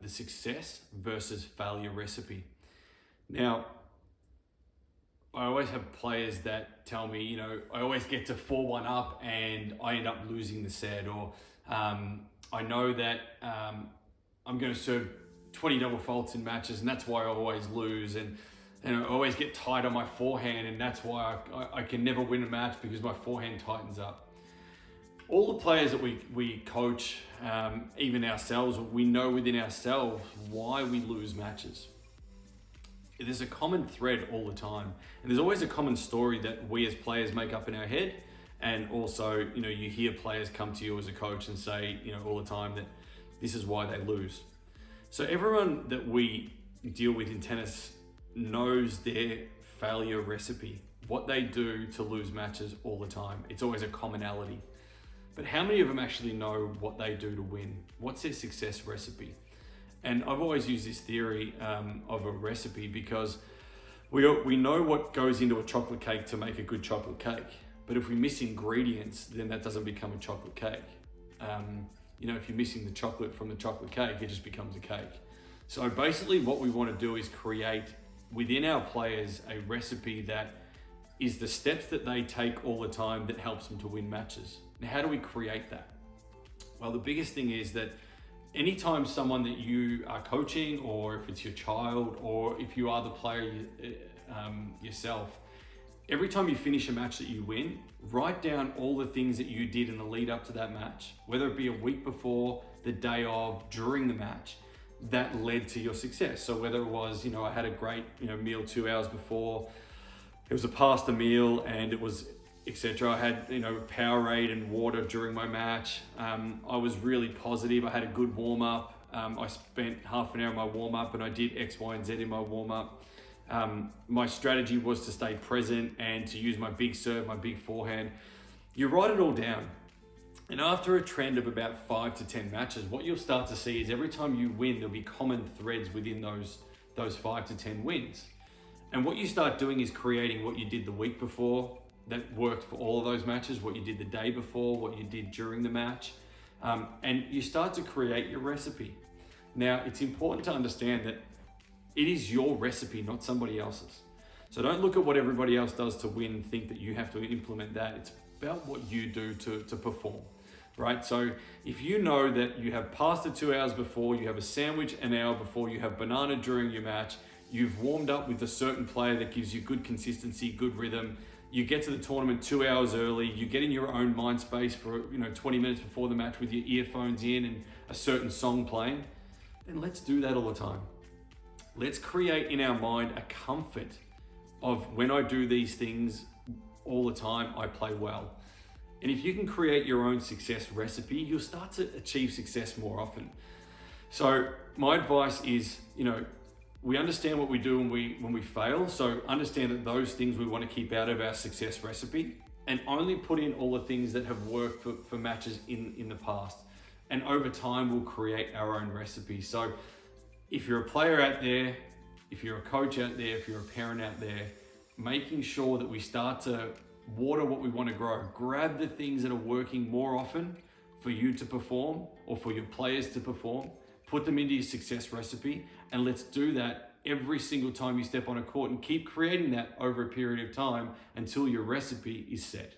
the success versus failure recipe. Now, I always have players that tell me, I always get to 4-1 up and I end up losing the set, or I know that I'm going to serve 20 double faults in matches and that's why I always lose, and I always get tight on my forehand and that's why I can never win a match because my forehand tightens up. All the players that we coach, even ourselves, we know within ourselves why we lose matches. There's a common thread all the time, and there's always a common story that we as players make up in our head. And also, you hear players come to you as a coach and say, all the time that this is why they lose. So everyone that we deal with in tennis knows their failure recipe, what they do to lose matches all the time. It's always a commonality. But how many of them actually know what they do to win? What's their success recipe? And I've always used this theory of a recipe because we know what goes into a chocolate cake to make a good chocolate cake. But if we miss ingredients, then that doesn't become a chocolate cake. If you're missing the chocolate from the chocolate cake, it just becomes a cake. So basically what we want to do is create within our players a recipe that is the steps that they take all the time that helps them to win matches. Now, how do we create that? Well, the biggest thing is that anytime someone that you are coaching, or if it's your child, or if you are the player yourself, every time you finish a match that you win, write down all the things that you did in the lead up to that match, whether it be a week before, the day of, during the match, that led to your success. So whether it was, I had a great, meal 2 hours before, it was a pasta meal and it was etc. I had, Powerade and water during my match. I was really positive. I had a good warm up. I spent half an hour in my warm up and I did X, Y, and Z in my warm up. My strategy was to stay present and to use my big serve, my big forehand. You write it all down. And after a trend of about 5 to 10 matches, what you'll start to see is every time you win, there'll be common threads within those 5 to 10 wins. And what you start doing is creating what you did the week before, that worked for all of those matches, what you did the day before, what you did during the match, and you start to create your recipe. Now, it's important to understand that it is your recipe, not somebody else's. So don't look at what everybody else does to win and think that you have to implement that. It's about what you do to perform, right? So if you know that you have pasta 2 hours before, you have a sandwich an hour before, you have banana during your match, you've warmed up with a certain player that gives you good consistency, good rhythm, you get to the tournament 2 hours early, you get in your own mind space for 20 minutes before the match with your earphones in and a certain song playing, then let's do that all the time. Let's create in our mind a comfort of when I do these things all the time, I play well. And if you can create your own success recipe, you'll start to achieve success more often. So my advice is, we understand what we do when we fail. So understand that those things we want to keep out of our success recipe and only put in all the things that have worked for matches in the past. And over time, we'll create our own recipe. So if you're a player out there, if you're a coach out there, if you're a parent out there, making sure that we start to water what we want to grow, grab the things that are working more often for you to perform or for your players to perform, put them into your success recipe, and let's do that every single time you step on a court and keep creating that over a period of time until your recipe is set.